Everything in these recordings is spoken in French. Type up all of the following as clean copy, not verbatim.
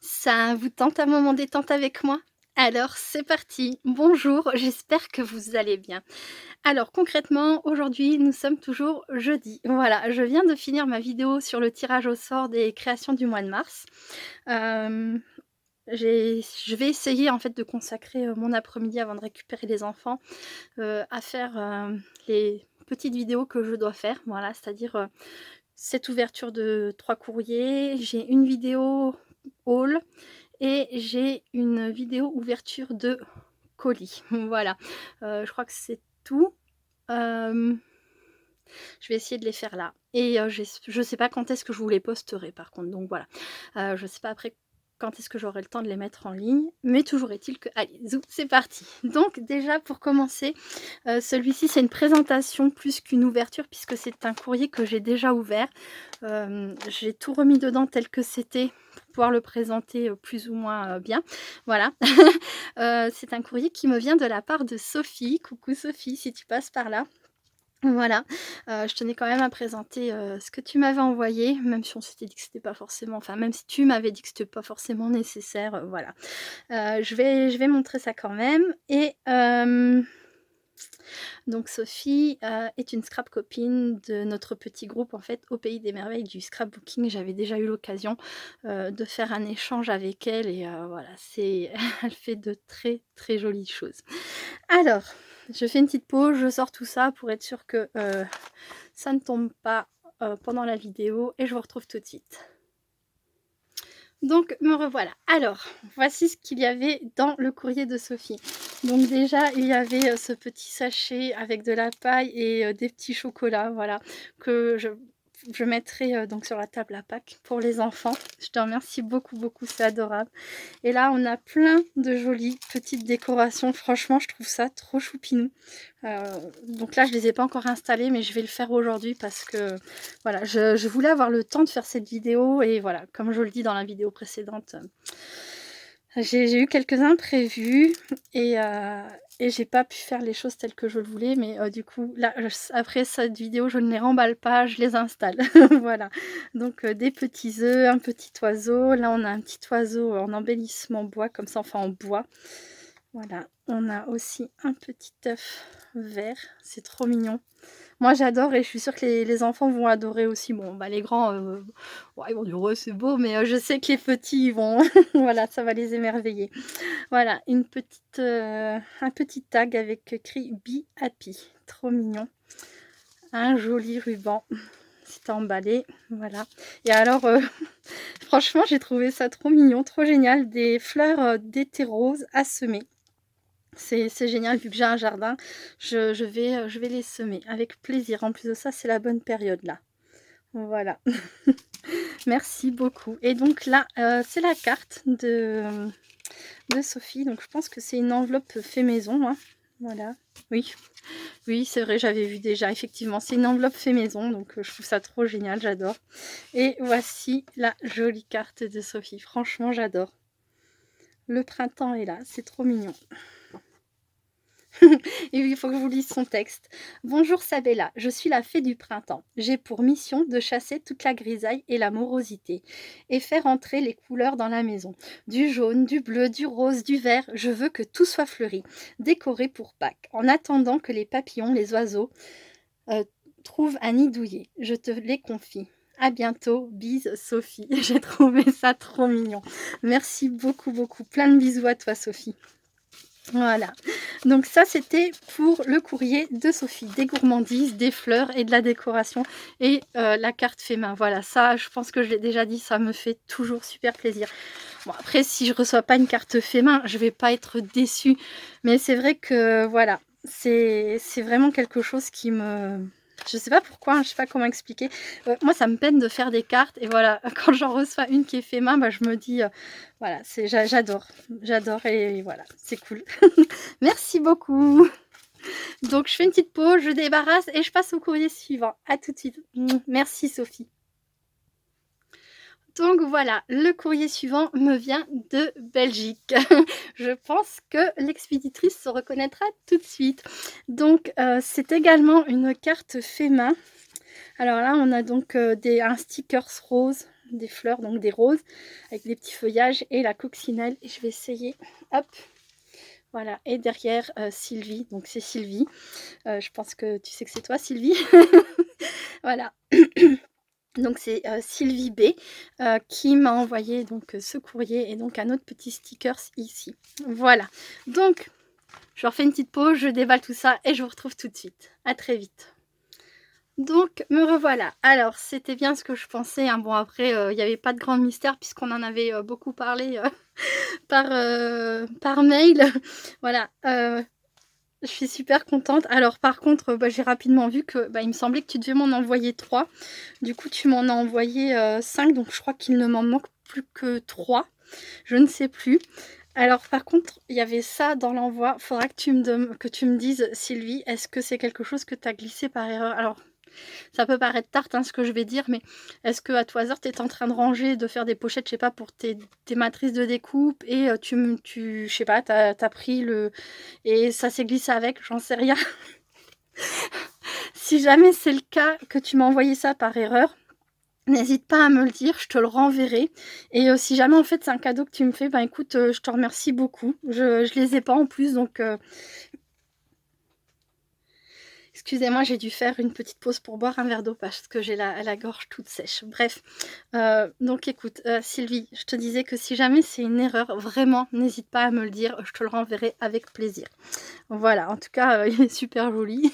Ça vous tente un moment détente avec moi? Alors c'est parti. Bonjour, j'espère que vous allez bien. Alors concrètement, aujourd'hui, nous sommes toujours jeudi. Voilà, je viens de finir ma vidéo sur le tirage au sort des créations du mois de mars. Hem, je vais essayer en fait de consacrer, mon après-midi avant de récupérer les enfants, à faire, les petites vidéos que je dois faire. Voilà, c'est-à-dire, cette ouverture de 3 courriers, j'ai une vidéo haul et j'ai une vidéo ouverture de colis. Voilà, je crois que c'est tout. Hem, je vais essayer de les faire là et je sais pas quand est-ce que je vous les posterai par contre, donc voilà. Je sais pas après quand est-ce que j'aurai le temps de les mettre en ligne, mais toujours est-il que allez, zou, c'est parti. Donc déjà pour commencer, celui-ci c'est une présentation plus qu'une ouverture puisque c'est un courrier que j'ai déjà ouvert. J'ai tout remis dedans tel que c'était pour pouvoir le présenter, plus ou moins, bien. Voilà. C'est un courrier qui me vient de la part de Sophie. Coucou Sophie, si tu passes par là. Voilà, je tenais quand même à présenter, ce que tu m'avais envoyé, même si on s'était dit que c'était pas forcément enfin, même si tu m'avais dit que c'était pas forcément nécessaire, voilà. Je vais montrer ça quand même et donc Sophie, est une scrap copine de notre petit groupe, en fait, au pays des merveilles du scrapbooking. J'avais déjà eu l'occasion, de faire un échange avec elle et voilà, c'est elle fait de très, très jolies choses. Alors, je fais une petite pause, je sors tout ça pour être sûre que, ça ne tombe pas, pendant la vidéo et je vous retrouve tout de suite. Donc me revoilà. Alors, voici ce qu'il y avait dans le courrier de Sophie. Donc déjà, il y avait, ce petit sachet avec de la paille et des petits chocolats, voilà, que je mettrai, donc sur la table à Pâques pour les enfants. Je te remercie beaucoup, beaucoup, c'est adorable. Et là, on a plein de jolies petites décorations. Franchement, je trouve ça trop choupinou. Donc là, je les ai pas encore installées, mais je vais le faire aujourd'hui parce que, voilà, je voulais avoir le temps de faire cette vidéo et voilà, comme je le dis dans la vidéo précédente, j'ai eu quelques imprévus et j'ai pas pu faire les choses telles que je le voulais, mais du coup, là, après cette vidéo, je ne les remballe pas, je les installe. Voilà, donc des petits œufs, un petit oiseau. Là, on a un petit oiseau en embellissement bois comme ça, enfin en bois. Voilà, on a aussi un petit œuf vert, c'est trop mignon. Moi j'adore et je suis sûre que les enfants vont adorer aussi. Bon, bah, les grands, ouais, ils vont dire: «Ouais, c'est beau», mais je sais que les petits, ils vont voilà, ça va les émerveiller. Voilà, un petit tag avec écrit «Be happy», trop mignon. Un joli ruban, c'est emballé, voilà et alors, franchement, j'ai trouvé ça trop mignon, trop génial, des fleurs, d'été rose à semer. C'est génial, vu que j'ai un jardin, je vais les semer avec plaisir. En plus de ça, c'est la bonne période là. Voilà. Merci beaucoup et donc là, c'est la carte de Sophie, donc je pense que c'est une enveloppe fait maison, hein. Voilà. Oui, oui, c'est vrai, j'avais vu déjà, effectivement, c'est une enveloppe fait maison, donc je trouve ça trop génial, j'adore et voici la jolie carte de Sophie. Franchement, j'adore. Le printemps est là, c'est trop mignon. Et oui, il faut que je vous lise son texte. Bonjour Sabella, je suis la fée du printemps. J'ai pour mission de chasser toute la grisaille et la morosité et faire entrer les couleurs dans la maison. Du jaune, du bleu, du rose, du vert, je veux que tout soit fleuri, décoré pour Pâques, en attendant que les papillons, les oiseaux euh, trouvent un nid douillet. Je te les confie. À bientôt, bise Sophie. J'ai trouvé ça trop mignon. Merci beaucoup, beaucoup. Plein de bisous à toi Sophie. Voilà, donc ça c'était pour le courrier de Sophie, des gourmandises, des fleurs et de la décoration et la carte fait main. Voilà, ça je pense que je l'ai déjà dit, ça me fait toujours super plaisir. Bon après si je reçois pas une carte fait main, je vais pas être déçue, mais c'est vrai que voilà, c'est vraiment quelque chose qui me je sais pas pourquoi, hein, je sais pas comment expliquer. Moi ça me peine de faire des cartes et voilà, quand j'en reçois une qui est fait main, bah, je me dis, voilà, j'adore, j'adore et voilà, c'est cool. Merci beaucoup. Donc je fais une petite pause, je débarrasse et je passe au courrier suivant. À tout de suite. Merci Sophie. Donc voilà, le courrier suivant me vient de Belgique. Je pense que l'expéditrice se reconnaîtra tout de suite. Donc c'est également une carte fait main. Alors là, on a donc un stickers rose. des fleurs, donc des roses, avec des petits feuillages et la coccinelle. Et je vais essayer, hop, voilà. Et derrière, Sylvie, donc c'est Sylvie. Je pense que tu sais que c'est toi, Sylvie. Voilà. Donc c'est Sylvie B qui m'a envoyé donc ce courrier et donc un autre petit stickers ici. Voilà. Donc je refais une petite pause, je déballe tout ça et je vous retrouve tout de suite. À très vite. Donc me revoilà. Alors c'était bien ce que je pensais, hein. Bon après, il n'y avait pas de grand mystère puisqu'on en avait, beaucoup parlé, par mail. Voilà, je suis super contente. Alors par contre, bah, j'ai rapidement vu que, bah, il me semblait que tu devais m'en envoyer 3. Du coup, tu m'en as envoyé, 5, donc je crois qu'il ne m'en manque plus que 3. Je ne sais plus. Alors par contre, il y avait ça dans l'envoi. Faudra que tu me dises, Sylvie, est-ce que c'est quelque chose que tu as glissé par erreur? Alors, ça peut paraître tarte, hein, ce que je vais dire, mais est-ce qu'à tout hasard, tu es en train de ranger, de faire des pochettes, je sais pas, pour tes matrices de découpe et je sais pas, tu as pris le... et ça s'est glissé avec, j'en sais rien. Si jamais c'est le cas, que tu m'as envoyé ça par erreur, n'hésite pas à me le dire, je te le renverrai. Et si jamais en fait c'est un cadeau que tu me fais, ben écoute, je te remercie beaucoup. Je les ai pas en plus, donc excusez-moi, j'ai dû faire une petite pause pour boire un verre d'eau parce que j'ai la gorge toute sèche. Bref, donc écoute, Sylvie, je te disais que si jamais c'est une erreur, vraiment, n'hésite pas à me le dire, je te le renverrai avec plaisir. Voilà, en tout cas, il est super joli.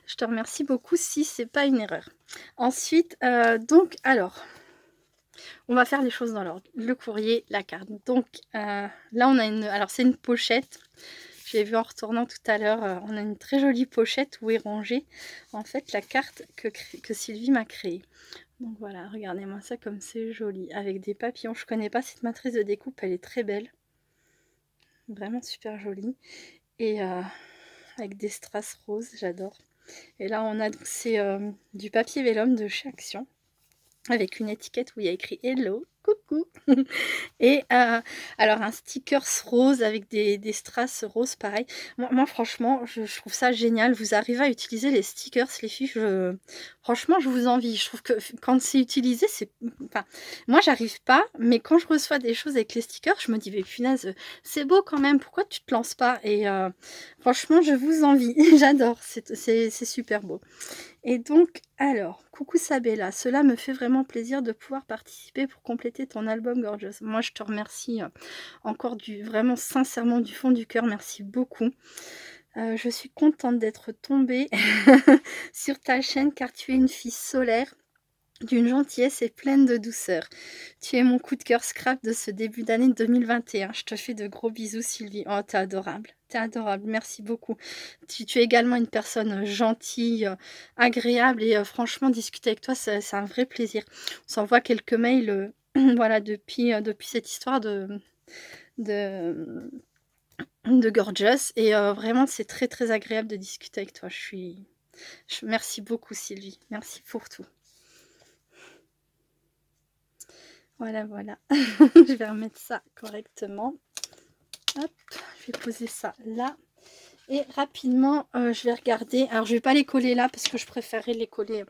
Je te remercie beaucoup si c'est pas une erreur. Ensuite, donc alors, on va faire les choses dans l'ordre. Le courrier, la carte. Donc là, on a une... Alors, c'est une pochette. J'ai vu en retournant tout à l'heure, on a une très jolie pochette où est rangée, en fait, la carte que Sylvie m'a créée. Donc voilà, regardez-moi ça comme c'est joli. Avec des papillons. Je connais pas cette matrice de découpe, elle est très belle. Vraiment super jolie. Et avec des strass roses, j'adore. Et là, on a donc c'est du papier vélum de chez Action, avec une étiquette où il y a écrit Hello, coucou. Et alors un stickers rose avec des strass roses pareil. Moi franchement, je trouve ça génial. Vous arrivez à utiliser les stickers, les filles, franchement, je vous envie. Je trouve que quand c'est utilisé, c'est... Enfin, moi, j'arrive pas, mais quand je reçois des choses avec les stickers, je me dis: «Mais punaise, c'est beau quand même, pourquoi tu te lances pas?» Et franchement, je vous envie. J'adore, c'est super beau. Et donc, alors, coucou Sabella, cela me fait vraiment plaisir de pouvoir participer pour compléter ton album Gorgeous. Moi, je te remercie encore vraiment sincèrement du fond du cœur, merci beaucoup. Je suis contente d'être tombée sur ta chaîne car tu es une fille solaire, d'une gentillesse et pleine de douceur. Tu es mon coup de cœur scrap de ce début d'année 2021. Je te fais de gros bisous, Sylvie. Oh, t'es adorable. T'es adorable. Merci beaucoup. Tu es également une personne gentille, agréable et franchement, discuter avec toi, c'est un vrai plaisir. On s'envoie quelques mails voilà, depuis cette histoire de, de Gorgeous et vraiment, c'est très, très agréable de discuter avec toi. Merci beaucoup, Sylvie. Merci pour tout. Voilà, voilà. Je vais remettre ça correctement. Hop, je vais poser ça là. Et rapidement, je vais regarder. Alors, je vais pas les coller là parce que je préférerais les coller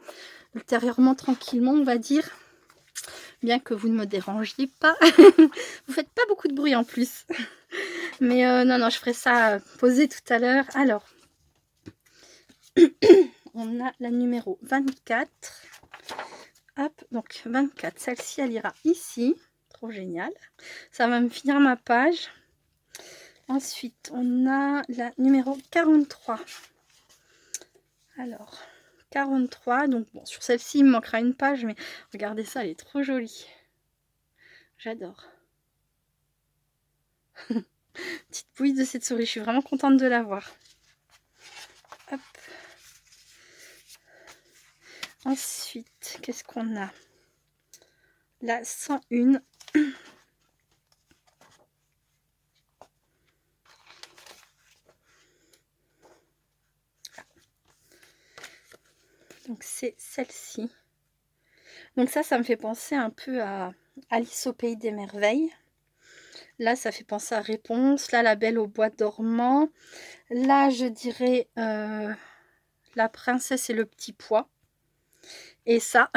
ultérieurement, tranquillement, on va dire. Bien que vous ne me dérangiez pas. Vous faites pas beaucoup de bruit en plus. Mais non, non, je ferai ça poser tout à l'heure. Alors, on a la numéro 24. Hop, donc 24. Celle-ci, elle ira ici. Trop génial. Ça va me finir ma page. Ensuite, on a la numéro 43. Alors, 43. Donc, bon, sur celle-ci, il me manquera une page, mais regardez ça, elle est trop jolie. J'adore. Petite bouille de cette souris, je suis vraiment contente de l'avoir. Hop. Ensuite, qu'est-ce qu'on a? La 101. Donc c'est celle-ci. Donc ça me fait penser un peu à Alice au pays des merveilles. Là, ça fait penser à Réponse. Là, la Belle au bois dormant. Là, je dirais la princesse et le petit pois. et ça,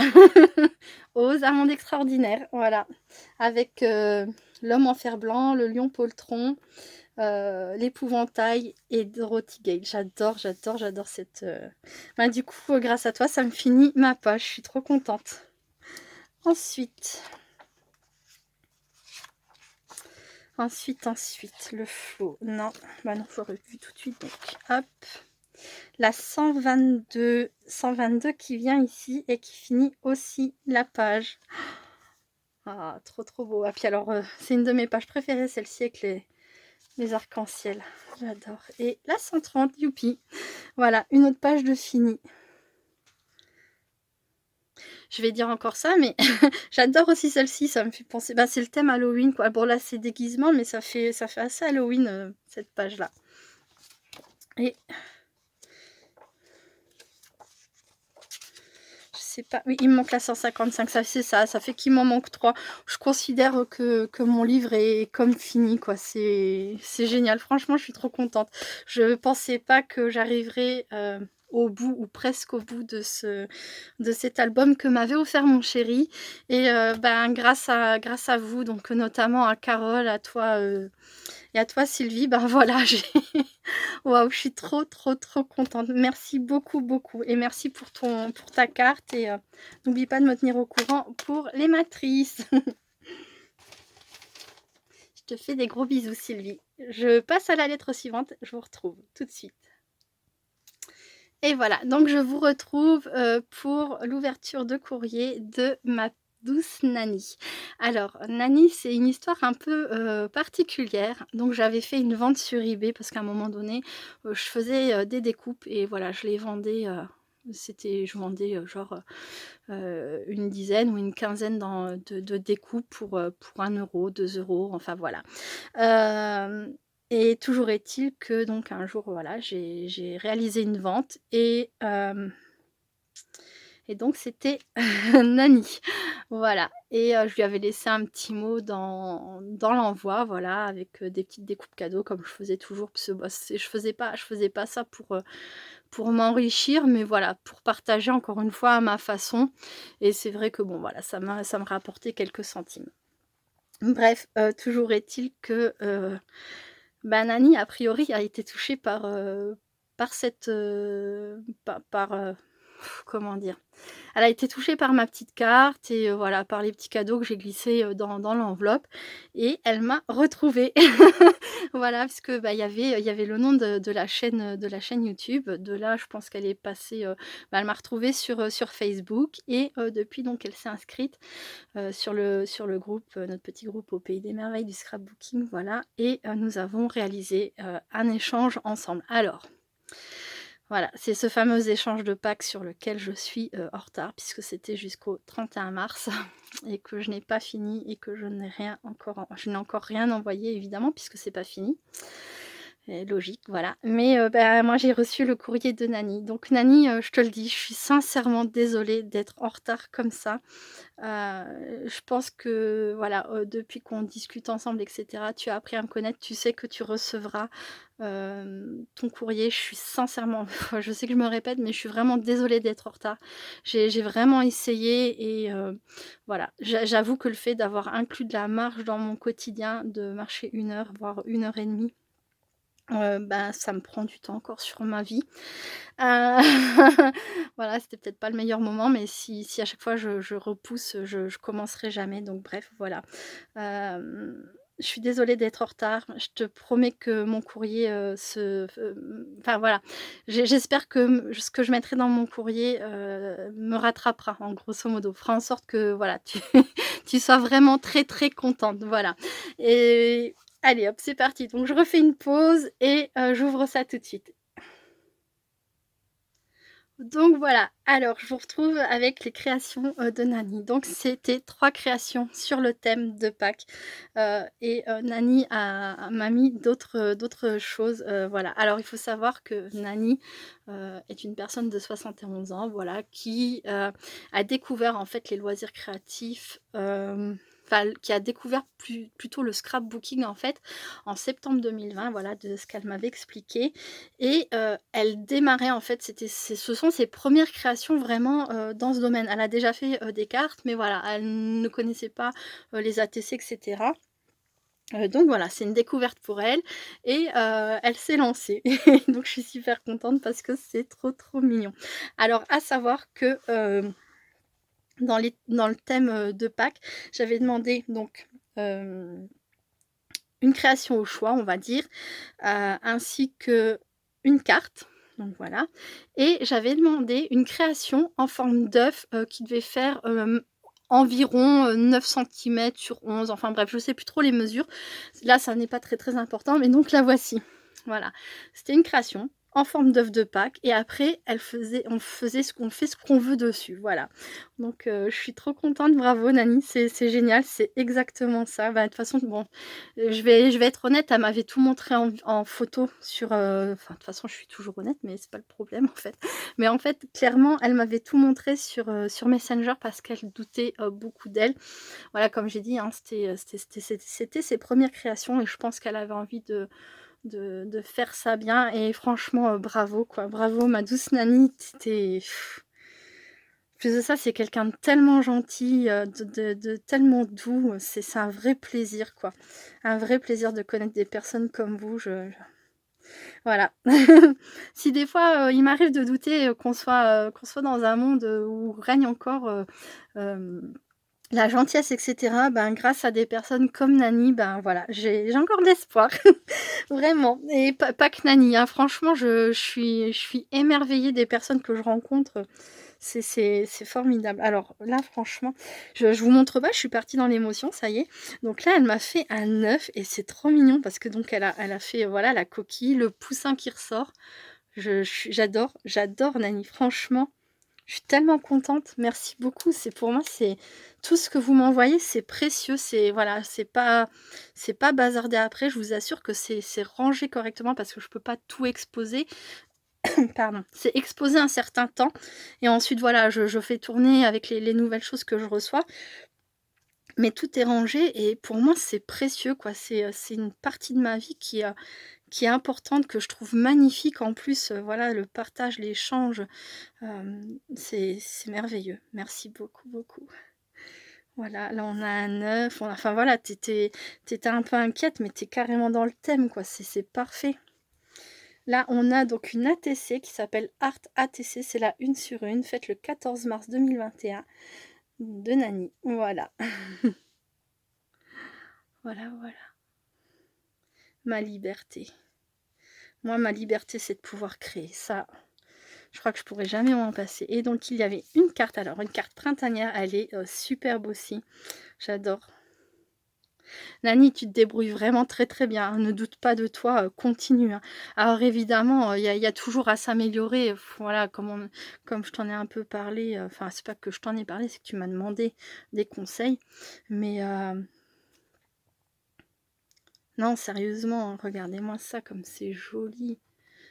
aux amandes extraordinaires, voilà, avec, l'homme en fer-blanc, le lion poltron, l'épouvantail et Dorothy Gale. J'adore, j'adore, j'adore cette, bah, du coup, grâce à toi, ça me finit ma poche, je suis trop contente. Ensuite, ensuite, le flot, non, bah, non, j'aurais vu tout de suite, donc hop. La 122 qui vient ici et qui finit aussi la page. Ah, trop, trop beau. Ah, puis alors, c'est une de mes pages préférées, celle-ci avec les arcs-en-ciel. J'adore. Et la 130, youpi. Voilà, une autre page de fini. Je vais dire encore ça, mais j'adore aussi celle-ci, ça me fait penser, bah, c'est le thème Halloween, quoi. Bon, là, c'est déguisement, mais ça fait assez Halloween, cette page-là. Et je sais pas, oui, il me manque la 155, ça c'est ça, ça fait qu'il m'en manque 3. Je considère que mon livre est comme fini, quoi. C'est génial, franchement, je suis trop contente. Je pensais pas que j'arriverais, au bout ou presque au bout de cet album que m'avait offert mon chéri et ben, grâce à vous, donc notamment à Carole, à toi, et à toi Sylvie, ben voilà, j'ai waouh, je suis trop, trop, trop contente. Merci beaucoup, beaucoup et merci pour ta carte et n'oublie pas de me tenir au courant pour les matrices. Je te fais des gros bisous Sylvie. Je passe à la lettre suivante, je vous retrouve tout de suite. Et voilà, donc je vous retrouve, pour l'ouverture de courrier de ma douce Nani. Alors Nani, c'est une histoire un peu, particulière. Donc j'avais fait une vente sur eBay parce qu'à un moment donné, je faisais, des découpes et voilà, je les vendais, je vendais, genre, une dizaine ou une quinzaine de découpes pour 1 €, 2 €, enfin voilà. Hem et toujours est-il que donc un jour, voilà, j'ai réalisé une vente et donc c'était Nani. Voilà et je lui avais laissé un petit mot dans l'envoi, voilà, avec, des petites découpes cadeaux comme je faisais toujours parce que, bah, je faisais pas ça pour m'enrichir, mais voilà, pour partager encore une fois à ma façon et c'est vrai que bon, voilà, ça me rapportait quelques centimes. Bref, toujours est-il que, bah, Nani, a priori, a été touchée par cette, comment dire? Elle a été touchée par ma petite carte et voilà, par les petits cadeaux que j'ai glissés, dans l'enveloppe et elle m'a retrouvée. Voilà, parce que, bah, il y avait le nom de la chaîne YouTube. De là, je pense qu'elle est passée, bah, elle m'a retrouvée sur Facebook et depuis donc elle s'est inscrite, sur le groupe, notre petit groupe au Pays des Merveilles du scrapbooking, voilà et nous avons réalisé, un échange ensemble. Alors, voilà, c'est ce fameux échange de Pâques sur lequel je suis, en retard puisque c'était jusqu'au 31 mars et que je n'ai pas fini et que je n'ai encore rien envoyé évidemment puisque c'est pas fini. Logique, voilà. Mais bah, moi j'ai reçu le courrier de Nani. Donc Nani, je te le dis, je suis sincèrement désolée d'être en retard comme ça. Je pense que voilà, depuis qu'on discute ensemble et cetera, tu as appris à me connaître, tu sais que tu recevras, ton courrier. Je suis sincèrement je sais que je me répète, mais je suis vraiment désolée d'être en retard. J'ai vraiment essayé et voilà. J'avoue que le fait d'avoir inclus de la marche dans mon quotidien, de marcher 1 heure, voire 1 heure et demie, bah, ça me prend du temps encore sur ma vie. Heu, voilà, c'était peut-être pas le meilleur moment, mais si à chaque fois je repousse, je commencerai jamais, donc bref, voilà. Je suis désolée d'être en retard. Je te promets que mon courrier, enfin voilà, j'espère que ce que je mettrai dans mon courrier, me rattrapera, en grosso modo. Fera en sorte que voilà, tu tu sois vraiment très, très contente, voilà et allez hop, c'est parti. Donc je refais une pause et j'ouvre ça tout de suite. Donc voilà, alors je vous retrouve avec les créations, de Nani. Donc c'était 3 créations sur le thème de Pâques, et Nani m'a mis d'autres choses, voilà. Alors il faut savoir que Nani, est une personne de 71 ans, voilà, qui, a découvert en fait les loisirs créatifs, enfin qui a découvert plutôt le scrapbooking en fait, en septembre 2020, voilà, de ce qu'elle m'avait expliqué et elle démarrait en fait, ce sont ses premières créations vraiment, dans ce domaine. Elle a déjà fait, des cartes, mais voilà, elle ne connaissait pas, les ATC et cetera. Donc voilà, c'est une découverte pour elle et elle s'est lancée. Donc je suis super contente parce que c'est trop, trop mignon. Alors à savoir que, dans le thème, de Pâques, j'avais demandé donc, hem, une création au choix, on va dire, ainsi qu'une carte, donc voilà et j'avais demandé une création en forme d'œuf, qui devait faire, environ, 9 centimètres sur 11, enfin bref, je sais plus trop les mesures. Là, ça n'est pas très, très important, mais donc la voici. Voilà. C'était une création en forme d'œuf de Pâques et après on faisait ce qu'on veut dessus, voilà. Donc je suis trop contente, bravo Nani, c'est génial, c'est exactement ça. Bah, de toute façon, bon, je vais être honnête, elle m'avait tout montré en photo sur, enfin, de toute façon, je suis toujours honnête, mais c'est pas le problème, en fait. Mais en fait, clairement, elle m'avait tout montré sur Messenger parce qu'elle doutait, beaucoup d'elle. Voilà, comme j'ai dit, hein, c'était ses premières créations et je pense qu'elle avait envie de faire ça bien et franchement, bravo, quoi. Bravo ma douce Nani, tu plus de ça, c'est quelqu'un de tellement gentil, de tellement doux, c'est un vrai plaisir, quoi. Un vrai plaisir de connaître des personnes comme vous, voilà. Si des fois, il m'arrive de douter, qu'on soit dans un monde, où règne encore, la gentillesse et cetera, ben, grâce à des personnes comme Nani, ben, voilà, j'ai encore de l'espoir. Vraiment et pas que Nani, hein. Franchement, je suis émerveillée des personnes que je rencontre, c'est formidable. Alors là, franchement, je vous montre pas, je suis partie dans l'émotion, ça y est. Donc là, elle m'a fait un œuf et c'est trop mignon parce que donc elle a fait, voilà, la coquille, le poussin qui ressort. J'adore Nani, franchement, je suis tellement contente. Merci beaucoup. C'est pour moi, c'est tout ce que vous m'envoyez, c'est précieux, c'est voilà, c'est pas bazardé après. Je vous assure que c'est rangé correctement parce que je peux pas tout exposer. Pardon, c'est exposé un certain temps et ensuite voilà, je fais tourner avec les nouvelles choses que je reçois, mais tout est rangé et pour moi c'est précieux quoi. C'est une partie de ma vie qui est importante, que je trouve magnifique en plus, voilà le partage, l'échange, c'est merveilleux. Merci beaucoup, beaucoup. Voilà, là on a un œuf, on a enfin voilà, tu étais un peu inquiète, mais tu es carrément dans le thème quoi, c'est parfait. Là, on a donc une ATC qui s'appelle Art ATC, c'est la 1/1, faite le 14 mars 2021 de Nani. Voilà. Voilà, voilà. Ma liberté. Moi, ma liberté, c'est de pouvoir créer. Ça, je crois que je pourrais jamais m'en passer. Et donc, il y avait une carte, alors une carte printanière, elle est superbe aussi. J'adore. Nani, tu te débrouilles vraiment très, très bien, hein. Ne doute pas de toi, continue, hein. Alors évidemment, il y a toujours à s'améliorer, voilà, comme je t'en ai un peu parlé, enfin, c'est pas que je t'en ai parlé, c'est que tu m'as demandé des conseils. Mais, non, sérieusement, hein, regardez-moi ça comme c'est joli.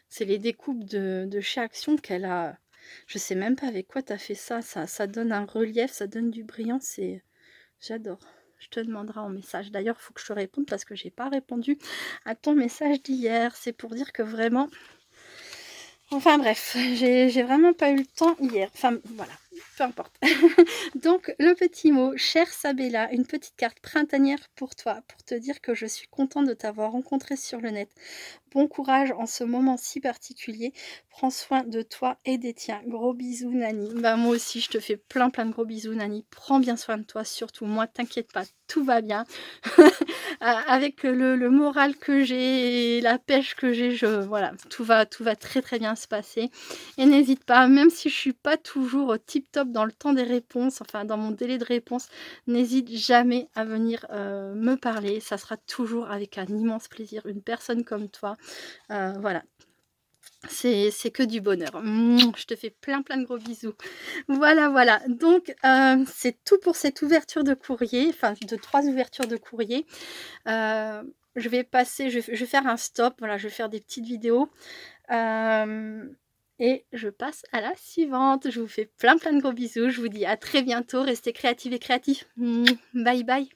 C'est les découpes de chez Action qu'elle a je sais même pas avec quoi tu as fait ça, ça donne un relief, ça donne du brillant, j'adore. Je te demanderai en message. D'ailleurs, il faut que je te réponde parce que j'ai pas répondu à ton message d'hier. C'est pour dire que vraiment enfin bref, j'ai vraiment pas eu le temps hier. Enfin voilà, peu importe. Donc le petit mot, chère Sabella, une petite carte printanière pour toi, pour te dire que je suis contente de t'avoir rencontré sur le net. Bon courage en ce moment si particulier. Prends soin de toi et des tiens. Gros bisous, Nani. Bah, moi aussi, je te fais plein, plein de gros bisous, Nani. Prends bien soin de toi, surtout. Moi, t'inquiète pas, tout va bien. Avec le moral que j'ai et la pêche que j'ai, voilà, tout va très, très bien se passer. Et n'hésite pas, même si je suis pas toujours au tip top dans le temps des réponses, enfin dans mon délai de réponse, n'hésite jamais à venir me parler. Ça sera toujours avec un immense plaisir. Une personne comme toi, voilà, c'est que du bonheur. Mouah, je te fais plein, plein de gros bisous. Voilà, voilà. Donc, c'est tout pour cette ouverture de courrier, enfin de 3 ouvertures de courrier. Je vais passer, je vais faire un stop, voilà, je vais faire des petites vidéos. Et je passe à la suivante. Je vous fais plein, plein de gros bisous. Je vous dis à très bientôt. Restez créatives et créatifs. Bye, bye.